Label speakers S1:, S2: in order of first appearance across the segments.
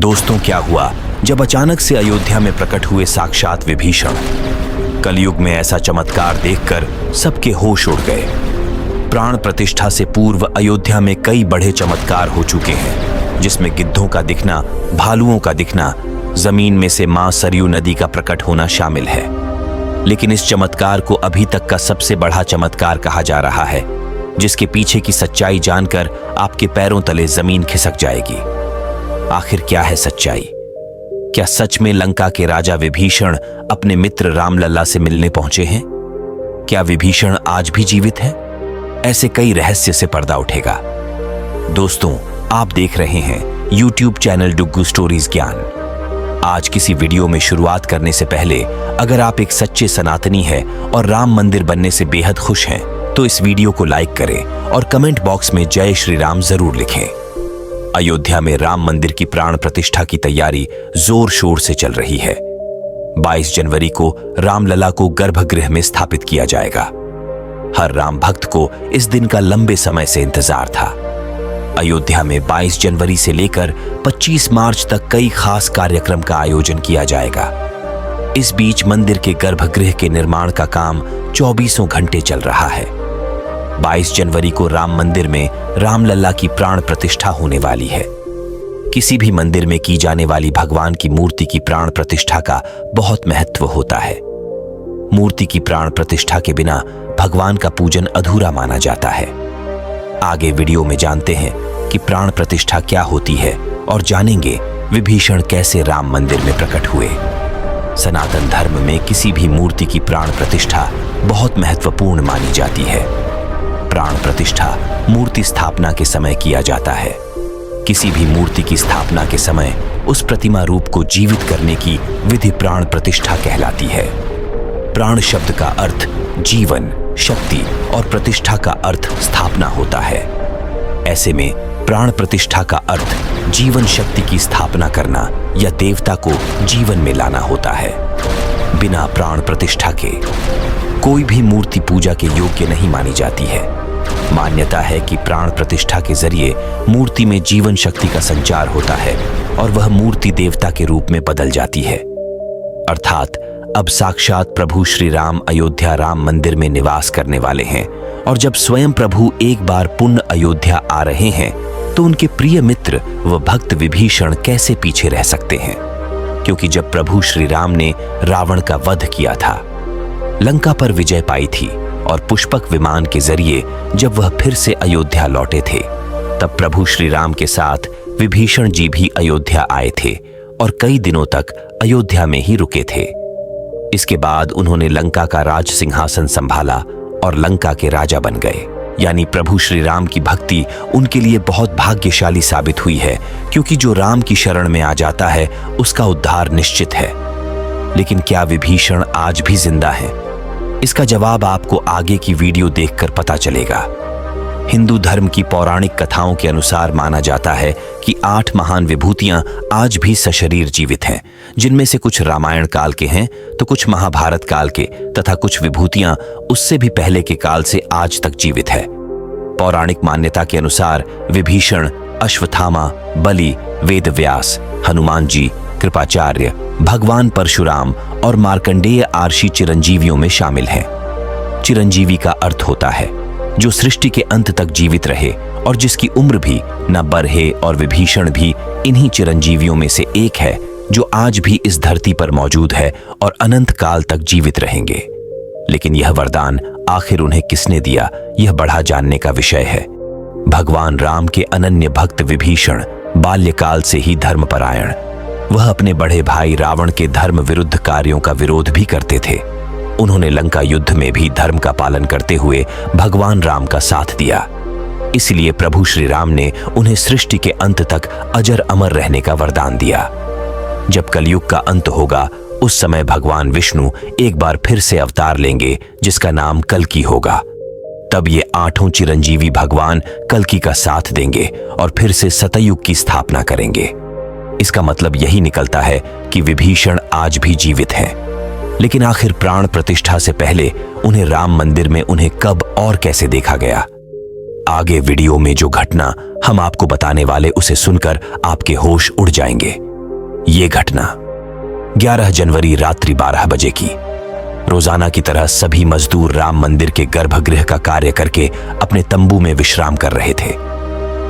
S1: दोस्तों, क्या हुआ जब अचानक से अयोध्या में प्रकट हुए साक्षात विभीषण। कलयुग में ऐसा चमत्कार देखकर सबके होश उड़ गए। प्राण प्रतिष्ठा से पूर्व अयोध्या में कई बड़े चमत्कार हो चुके हैं, जिसमें गिद्धों का दिखना, भालुओं का दिखना, जमीन में से मां सरयू नदी का प्रकट होना शामिल है। लेकिन इस चमत्कार को अभी तक का सबसे बड़ा चमत्कार कहा जा रहा है, जिसके पीछे की सच्चाई जानकर आपके पैरों तले जमीन खिसक जाएगी। आखिर क्या है सच्चाई? क्या सच में लंका के राजा विभीषण अपने मित्र रामलला से मिलने पहुंचे हैं? क्या विभीषण आज भी जीवित है? ऐसे कई रहस्य से पर्दा उठेगा। दोस्तों, आप देख रहे हैं YouTube चैनल डुग्गू स्टोरीज ज्ञान। आज किसी वीडियो में शुरुआत करने से पहले अगर आप एक सच्चे सनातनी हैं और राम मंदिर बनने से बेहद खुश हैं, तो इस वीडियो को लाइक करें और कमेंट बॉक्स में जय श्री राम जरूर लिखें। अयोध्या में राम मंदिर की प्राण प्रतिष्ठा की तैयारी जोर शोर से चल रही है। 22 जनवरी को रामलला को गर्भगृह में स्थापित किया जाएगा। हर राम भक्त को इस दिन का लंबे समय से इंतजार था। अयोध्या में 22 जनवरी से लेकर 25 मार्च तक कई खास कार्यक्रम का आयोजन किया जाएगा। इस बीच मंदिर के गर्भगृह के निर्माण का काम 24 घंटे चल रहा है। 22 जनवरी को राम मंदिर में रामलला की प्राण प्रतिष्ठा होने वाली है। किसी भी मंदिर में की जाने वाली भगवान की मूर्ति की प्राण प्रतिष्ठा का बहुत महत्व होता है। मूर्ति की प्राण प्रतिष्ठा के बिना भगवान का पूजन अधूरा माना जाता है। आगे वीडियो में जानते हैं कि प्राण प्रतिष्ठा क्या होती है और जानेंगे विभीषण कैसे राम मंदिर में प्रकट हुए। सनातन धर्म में किसी भी मूर्ति की प्राण प्रतिष्ठा बहुत महत्वपूर्ण मानी जाती है। प्राण प्रतिष्ठा मूर्ति स्थापना के समय किया जाता है। किसी भी मूर्ति की स्थापना के समय उस प्रतिमा रूप को जीवित करने की विधि प्राण प्रतिष्ठा कहलाती है। प्राण शब्द का अर्थ जीवन, शक्ति और प्रतिष्ठा का अर्थ स्थापना होता है। ऐसे में प्राण प्रतिष्ठा का अर्थ जीवन शक्ति की स्थापना करना या देवता को जीवन में लाना होता है। बिना प्राण प्रतिष्ठा के कोई भी मूर्ति पूजा के योग्य नहीं मानी जाती है। मान्यता है कि प्राण प्रतिष्ठा के जरिए मूर्ति में जीवन शक्ति का संचार होता है और वह मूर्ति देवता के रूप में बदल जाती है। अर्थात अब साक्षात प्रभु श्री राम अयोध्या राम मंदिर में निवास करने वाले हैं, और जब स्वयं प्रभु एक बार पुण्य अयोध्या आ रहे हैं, तो उनके प्रिय मित्र व भक्त विभीषण कैसे पीछे रह सकते हैं? क्योंकि जब प्रभु श्री राम ने रावण का वध किया था, लंका पर विजय पाई थी और पुष्पक विमान के जरिए जब वह फिर से अयोध्या लौटे थे, तब प्रभु श्री राम के साथ विभीषण जी भी अयोध्या आए थे और कई दिनों तक अयोध्या में ही रुके थे। इसके बाद उन्होंने लंका का राज सिंहासन संभाला और लंका के राजा बन गए। यानी प्रभु श्री राम की भक्ति उनके लिए बहुत भाग्यशाली साबित हुई है, क्योंकि जो राम की शरण में आ जाता है उसका उद्धार निश्चित है। लेकिन क्या विभीषण आज भी जिंदा है? इसका जवाब आपको आगे की वीडियो देखकर पता चलेगा। हिंदू धर्म की पौराणिक कथाओं के अनुसार माना जाता है कि 8 महान विभूतियां आज भी सशरीर जीवित हैं, जिनमें से कुछ रामायण काल के हैं तो कुछ महाभारत काल के, तथा कुछ विभूतियां उससे भी पहले के काल से आज तक जीवित है। पौराणिक मान्यता के अनुसार विभीषण, अश्वत्थामा, बलि, वेदव्यास, हनुमान जी, कृपाचार्य, भगवान परशुराम और मार्कंडेय आर्षि चिरंजीवियों में शामिल हैं। चिरंजीवी का अर्थ होता है जो सृष्टि के अंत तक जीवित रहे और जिसकी उम्र भी न बढ़े, और विभीषण भी इन्हीं चिरंजीवियों में से एक है जो आज भी इस धरती पर मौजूद है और अनंत काल तक जीवित रहेंगे। लेकिन यह वरदान आखिर उन्हें किसने दिया, यह बड़ा जानने का विषय है। भगवान राम के अनन्य भक्त विभीषण बाल्यकाल से ही धर्मपरायण, वह अपने बड़े भाई रावण के धर्म विरुद्ध कार्यों का विरोध भी करते थे। उन्होंने लंका युद्ध में भी धर्म का पालन करते हुए भगवान राम का साथ दिया। इसलिए प्रभु श्री राम ने उन्हें सृष्टि के अंत तक अजर अमर रहने का वरदान दिया। जब कलयुग का अंत होगा, उस समय भगवान विष्णु एक बार फिर से अवतार लेंगे, जिसका नाम कल्कि होगा। तब ये 8 चिरंजीवी भगवान कल्कि का साथ देंगे और फिर से सतयुग की स्थापना करेंगे। इसका मतलब यही निकलता है कि विभीषण आज भी जीवित हैं। लेकिन आखिर प्राण प्रतिष्ठा से पहले उन्हें राम मंदिर में उन्हें कब और कैसे देखा गया? आगे वीडियो में जो घटना हम आपको बताने वाले, उसे सुनकर आपके होश उड़ जाएंगे। ये घटना 11 जनवरी रात्रि 12 बजे की। रोजाना की तरह सभी मजदूर राम मंदिर के गर्भगृह का कार्य करके अपने तंबू में विश्राम कर रहे थे।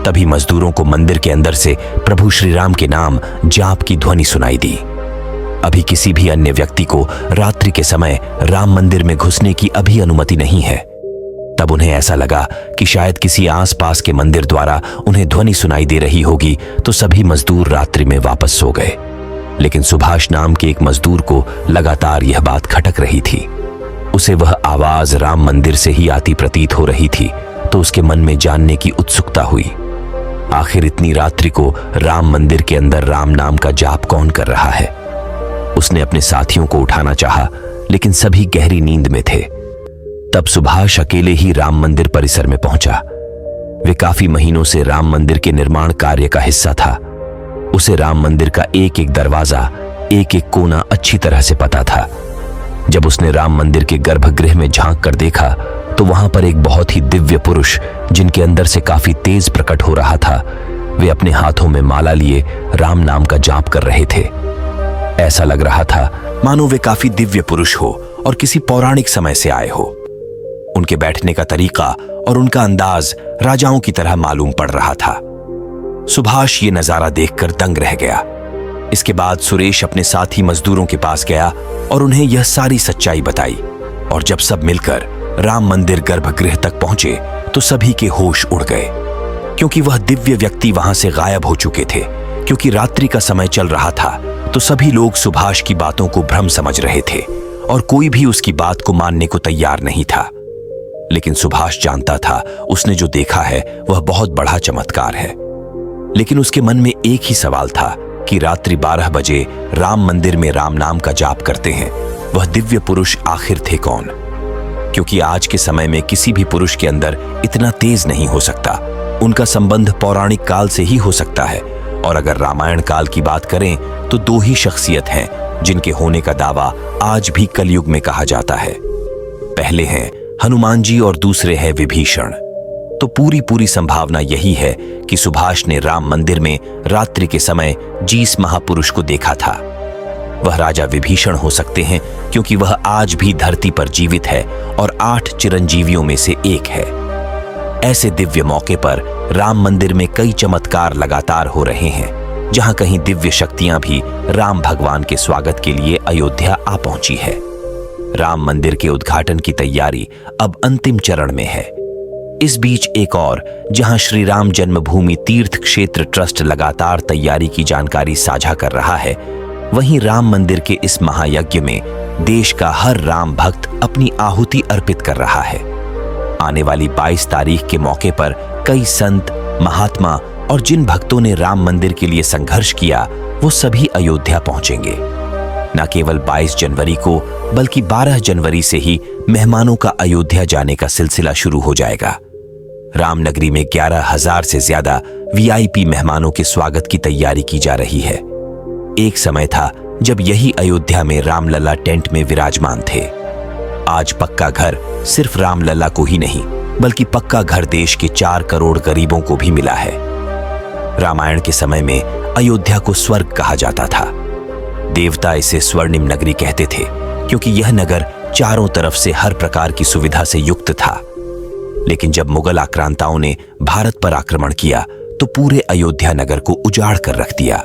S1: तभी मजदूरों को मंदिर के अंदर से प्रभु श्री राम के नाम जाप की ध्वनि सुनाई दी। अभी किसी भी अन्य व्यक्ति को रात्रि के समय राम मंदिर में घुसने की अभी अनुमति नहीं है। तब उन्हें ऐसा लगा कि शायद किसी आसपास के मंदिर द्वारा उन्हें ध्वनि सुनाई दे रही होगी, तो सभी मजदूर रात्रि में वापस सो गए। लेकिन सुभाष नाम के एक मजदूर को लगातार यह बात खटक रही थी। उसे वह आवाज राम मंदिर से ही आती प्रतीत हो रही थी, तो उसके मन में जानने की उत्सुकता हुई। आखिर इतनी रात्रि को राम मंदिर के अंदर राम नाम का जाप कौन कर रहा है? उसने अपने साथियों को उठाना चाहा, लेकिन सभी गहरी नींद में थे। तब सुभाष अकेले ही राम मंदिर परिसर में पहुंचा। वे काफी महीनों से राम मंदिर के निर्माण कार्य का हिस्सा था। उसे राम मंदिर का एक एक दरवाजा, एक एक कोना अच्छी तरह से पता था। जब उसने राम मंदिर के गर्भगृह में झांक कर देखा, तो वहां पर एक बहुत ही दिव्य पुरुष, जिनके अंदर से काफी तेज प्रकट हो रहा था, वे अपने हाथों में माला लिए राम नाम का जाप कर रहे थे। ऐसा लग रहा था मानो वे काफी दिव्य पुरुष हो और किसी पौराणिक समय से आए हो। उनके बैठने का तरीका और उनका अंदाज राजाओं की तरह मालूम पड़ रहा था। सुभाष ये नजारा देखकर दंग रह गया। इसके बाद सुरेश अपने साथी मजदूरों के पास गया और उन्हें यह सारी सच्चाई बताई। और जब सब मिलकर राम मंदिर गर्भगृह तक पहुंचे, तो सभी के होश उड़ गए, क्योंकि वह दिव्य व्यक्ति वहां से गायब हो चुके थे। क्योंकि रात्रि का समय चल रहा था, तो सभी लोग सुभाष की बातों को भ्रम समझ रहे थे और कोई भी उसकी बात को मानने को तैयार नहीं था। लेकिन सुभाष जानता था उसने जो देखा है वह बहुत बड़ा चमत्कार है। लेकिन उसके मन में एक ही सवाल था कि रात्रि 12 बजे राम मंदिर में राम नाम का जाप करते हैं, वह दिव्य पुरुष आखिर थे कौन? क्योंकि आज के समय में किसी भी पुरुष के अंदर इतना तेज नहीं हो सकता। उनका संबंध पौराणिक काल से ही हो सकता है। और अगर रामायण काल की बात करें, तो 2 ही शख्सियत हैं जिनके होने का दावा आज भी कलयुग में कहा जाता है। पहले हैं हनुमान जी और दूसरे हैं विभीषण। तो पूरी संभावना यही है कि सुभाष ने राम मंदिर में रात्रि के समय जिस महापुरुष को देखा था, वह राजा विभीषण हो सकते हैं, क्योंकि वह आज भी धरती पर जीवित है और 8 चिरंजीवियों में से एक है। ऐसे दिव्य मौके पर राम मंदिर में कई चमत्कार लगातार हो रहे हैं। जहां कहीं दिव्य शक्तियां भी राम भगवान के स्वागत के लिए अयोध्या आ पहुंची है। राम मंदिर के उद्घाटन की तैयारी अब अंतिम चरण में है। इस बीच एक और, जहां श्री राम जन्मभूमि तीर्थ क्षेत्र ट्रस्ट लगातार तैयारी की जानकारी साझा कर रहा है, वहीं राम मंदिर के इस महायज्ञ में देश का हर राम भक्त अपनी आहुति अर्पित कर रहा है। आने वाली 22 तारीख के मौके पर कई संत, महात्मा और जिन भक्तों ने राम मंदिर के लिए संघर्ष किया, वो सभी अयोध्या पहुंचेंगे। न केवल 22 जनवरी को, बल्कि 12 जनवरी से ही मेहमानों का अयोध्या जाने का सिलसिला शुरू हो जाएगा। रामनगरी में 11,000 से ज्यादा वीआईपी मेहमानों के स्वागत की तैयारी की जा रही है। एक समय था जब यही अयोध्या में रामलला टेंट में विराजमान थे। आज पक्का घर सिर्फ रामलला को ही नहीं, बल्कि पक्का घर देश के 4 करोड़ गरीबों को भी मिला है। रामायण के समय में अयोध्या को स्वर्ग कहा जाता था। देवता इसे स्वर्णिम नगरी कहते थे, क्योंकि यह नगर चारों तरफ से हर प्रकार की सुविधा से युक्त था। लेकिन जब मुगल आक्रांताओं ने भारत पर आक्रमण किया, तो पूरे अयोध्या नगर को उजाड़ कर रख दिया।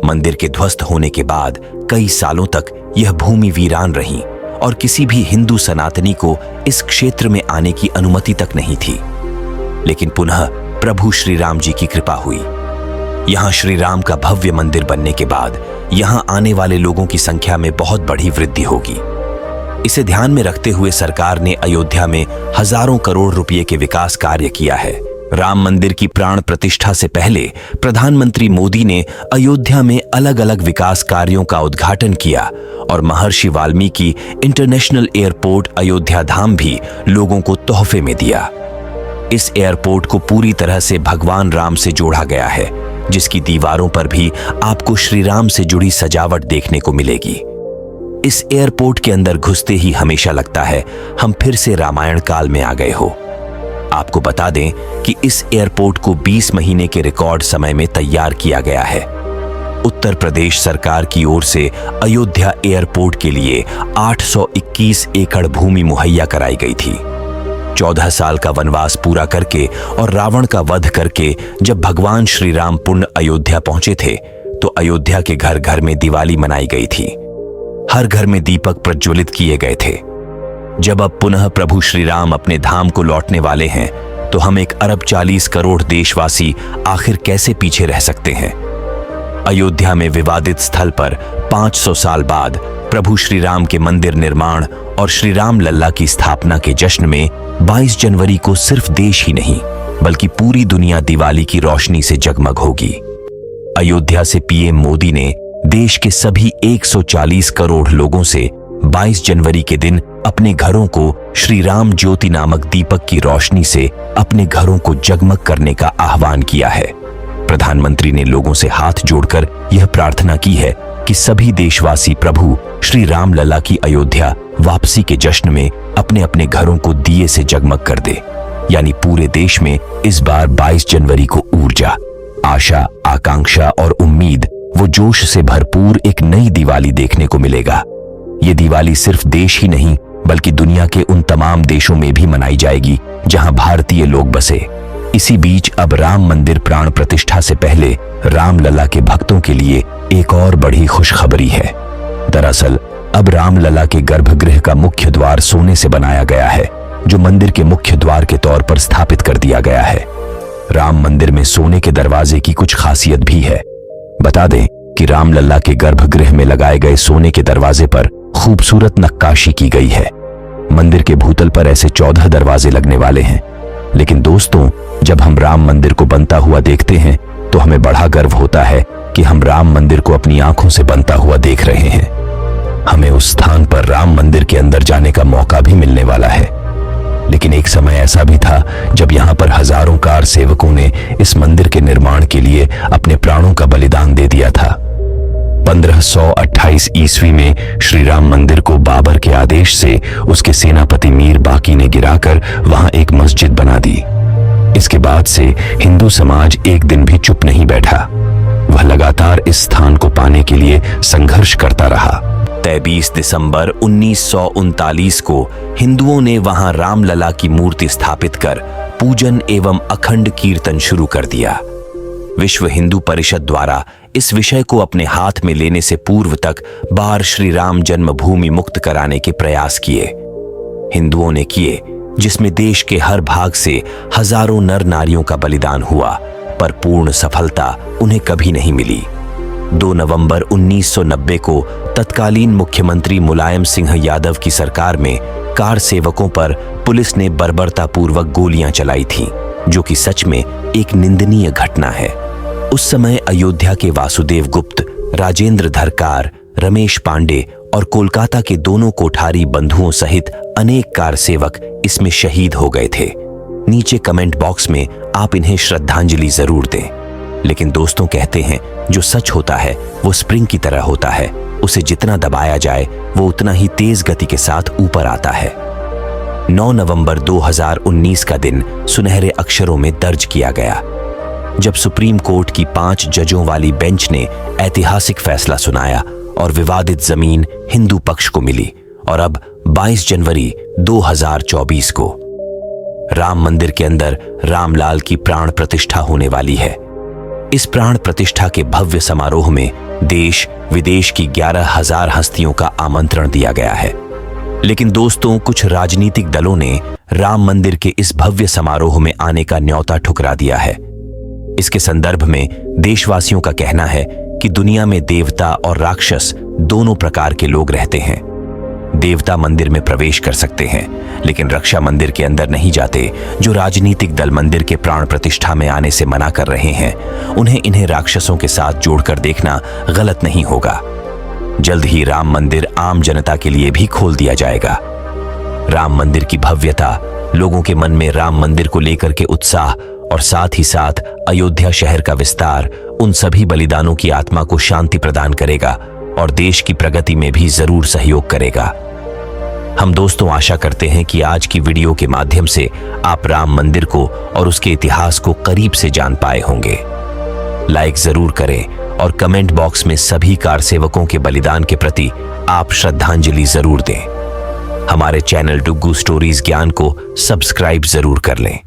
S1: मंदिर के ध्वस्त होने के बाद कई सालों तक यह भूमि वीरान रही और किसी भी हिंदू सनातनी को इस क्षेत्र में आने की अनुमति तक नहीं थी। लेकिन पुनः प्रभु श्री राम जी की कृपा हुई। यहां श्री राम का भव्य मंदिर बनने के बाद यहां आने वाले लोगों की संख्या में बहुत बड़ी वृद्धि होगी। इसे ध्यान में रखते हुए सरकार ने अयोध्या में हजारों करोड़ रुपए के विकास कार्य किया है। राम मंदिर की प्राण प्रतिष्ठा से पहले प्रधानमंत्री मोदी ने अयोध्या में अलग अलग विकास कार्यों का उद्घाटन किया और महर्षि वाल्मीकि इंटरनेशनल एयरपोर्ट अयोध्या धाम भी लोगों को तोहफे में दिया। इस एयरपोर्ट को पूरी तरह से भगवान राम से जोड़ा गया है, जिसकी दीवारों पर भी आपको श्री राम से जुड़ी सजावट देखने को मिलेगी। इस एयरपोर्ट के अंदर घुसते ही हमेशा लगता है हम फिर से रामायण काल में आ गए हो। आपको बता दें कि इस एयरपोर्ट को 20 महीने के रिकॉर्ड समय में तैयार किया गया है। उत्तर प्रदेश सरकार की ओर से अयोध्या एयरपोर्ट के लिए 821 एकड़ भूमि मुहैया कराई गई थी। 14 साल का वनवास पूरा करके और रावण का वध करके जब भगवान श्री राम पुनः अयोध्या पहुंचे थे तो अयोध्या के घर घर में दिवाली मनाई गई थी। हर घर में दीपक प्रज्वलित किए गए थे। जब अब पुनः प्रभु श्री राम अपने धाम को लौटने वाले हैं तो हम 1 अरब 40 करोड़ देशवासी आखिर कैसे पीछे रह सकते हैं। अयोध्या में विवादित स्थल पर 500 साल बाद प्रभु श्री राम के मंदिर निर्माण और श्री राम लल्ला की स्थापना के जश्न में 22 जनवरी को सिर्फ देश ही नहीं बल्कि पूरी दुनिया दिवाली की रोशनी से जगमग होगी। अयोध्या से पीएम मोदी ने देश के सभी 140 करोड़ लोगों से 22 जनवरी के दिन अपने घरों को श्री राम ज्योति नामक दीपक की रोशनी से अपने घरों को जगमग करने का आह्वान किया है। प्रधानमंत्री ने लोगों से हाथ जोड़कर यह प्रार्थना की है कि सभी देशवासी प्रभु श्री राम लल्ला की अयोध्या वापसी के जश्न में अपने अपने घरों को दिए से जगमग कर दे। यानी पूरे देश में इस बार 22 जनवरी को ऊर्जा, आशा, आकांक्षा और उम्मीद वो जोश से भरपूर एक नई दिवाली देखने को मिलेगा। ये दिवाली सिर्फ देश ही नहीं बल्कि दुनिया के उन तमाम देशों में भी मनाई जाएगी जहां भारतीय लोग बसे। इसी बीच अब राम मंदिर प्राण प्रतिष्ठा से पहले राम लला के भक्तों के लिए एक और बड़ी खुशखबरी है। दरअसल अब राम लला के गर्भगृह का मुख्य द्वार सोने से बनाया गया है, जो मंदिर के मुख्य द्वार के तौर पर स्थापित कर दिया गया है। राम मंदिर में सोने के दरवाजे की कुछ खासियत भी है। बता दें कि राम लल्ला के गर्भगृह में लगाए गए सोने के दरवाजे पर खूबसूरत नक्काशी की गई है। मंदिर के भूतल पर ऐसे 14 दरवाजे लगने वाले हैं। लेकिन दोस्तों, जब हम राम मंदिर को बनता हुआ देखते हैं तो हमें बड़ा गर्व होता है कि हम राम मंदिर को अपनी आंखों से बनता हुआ देख रहे हैं। हमें उस स्थान पर राम मंदिर के अंदर जाने का मौका भी मिलने वाला है। लेकिन एक समय ऐसा भी था जब यहाँ पर हजारों कार सेवकों ने इस मंदिर के निर्माण के लिए अपने प्राणों का बलिदान दे दिया था। 1528 ईस्वी में श्री राम मंदिर को बाबर के आदेश से उसके सेनापति मीर बाकी ने गिराकर वहां एक मस्जिद बना दी। इसके बाद से हिंदू समाज एक दिन भी चुप नहीं बैठा। वह लगातार इस स्थान को पाने के लिए संघर्ष करता रहा। 23 दिसंबर 1939 को हिंदुओं ने वहां रामलला की मूर्ति स्थापित कर पूजन एवं अखंड कीर्तन शुरू कर दिया। विश्व हिंदू परिषद द्वारा इस विषय को अपने हाथ में लेने से पूर्व तक बार श्री राम जन्मभूमि मुक्त कराने के प्रयास किए। हिंदुओं ने किए, जिसमें देश के हर भाग से हजारों नर नारियों का बलिदान हुआ, पर पूर्ण सफलता उन्हें कभी नहीं मिली। 2 नवंबर 1990 को तत्कालीन मुख्यमंत्री मुलायम सिंह यादव की सरकार में कार सेवकों पर पुलिस ने बर्बरतापूर्वक गोलियां चलाई थीं, जो कि सच में एक निंदनीय घटना है। उस समय अयोध्या के वासुदेव गुप्त, राजेंद्र धरकार, रमेश पांडे और कोलकाता के दोनों कोठारी बंधुओं सहित अनेक कार सेवक इसमें शहीद हो गए थे। नीचे कमेंट बॉक्स में आप इन्हें श्रद्धांजलि जरूर दें। लेकिन दोस्तों कहते हैं, जो सच होता है वो स्प्रिंग की तरह होता है, उसे जितना दबाया जाए वो उतना ही तेज गति के साथ ऊपर आता है। 9 नवंबर 2019 का दिन सुनहरे अक्षरों में दर्ज किया गया, जब सुप्रीम कोर्ट की 5 जजों वाली बेंच ने ऐतिहासिक फैसला सुनाया और विवादित जमीन हिंदू पक्ष को मिली। और अब 22 जनवरी 2024 को राम मंदिर के अंदर रामलाल की प्राण प्रतिष्ठा होने वाली है। इस प्राण प्रतिष्ठा के भव्य समारोह में देश विदेश की 11,000 हस्तियों का आमंत्रण दिया गया है। लेकिन दोस्तों, कुछ राजनीतिक दलों ने राम मंदिर के इस भव्य समारोह में आने का न्योता ठुकरा दिया है। इसके संदर्भ में देशवासियों का कहना है कि दुनिया में देवता और राक्षस दोनों प्रकार के लोग रहते हैं। देवता मंदिर में प्रवेश कर सकते हैं, लेकिन रक्षा मंदिर के अंदर नहीं जाते। जो राजनीतिक दल मंदिर के प्राण प्रतिष्ठा में आने से मना कर रहे हैं, उन्हें इन्हें राक्षसों के साथ जोड़कर देखना गलत नहीं होगा। जल्द ही राम मंदिर आम जनता के लिए भी खोल दिया जाएगा। राम मंदिर की भव्यता, लोगों के मन में राम मंदिर को लेकर के उत्साह और साथ ही साथ अयोध्या शहर का विस्तार उन सभी बलिदानों की आत्मा को शांति प्रदान करेगा और देश की प्रगति में भी जरूर सहयोग करेगा। हम दोस्तों आशा करते हैं कि आज की वीडियो के माध्यम से आप राम मंदिर को और उसके इतिहास को करीब से जान पाए होंगे। लाइक जरूर करें और कमेंट बॉक्स में सभी कार सेवकों के बलिदान के प्रति आप श्रद्धांजलि जरूर दें। हमारे चैनल डुग्गू स्टोरीज ज्ञान को सब्सक्राइब जरूर कर लें।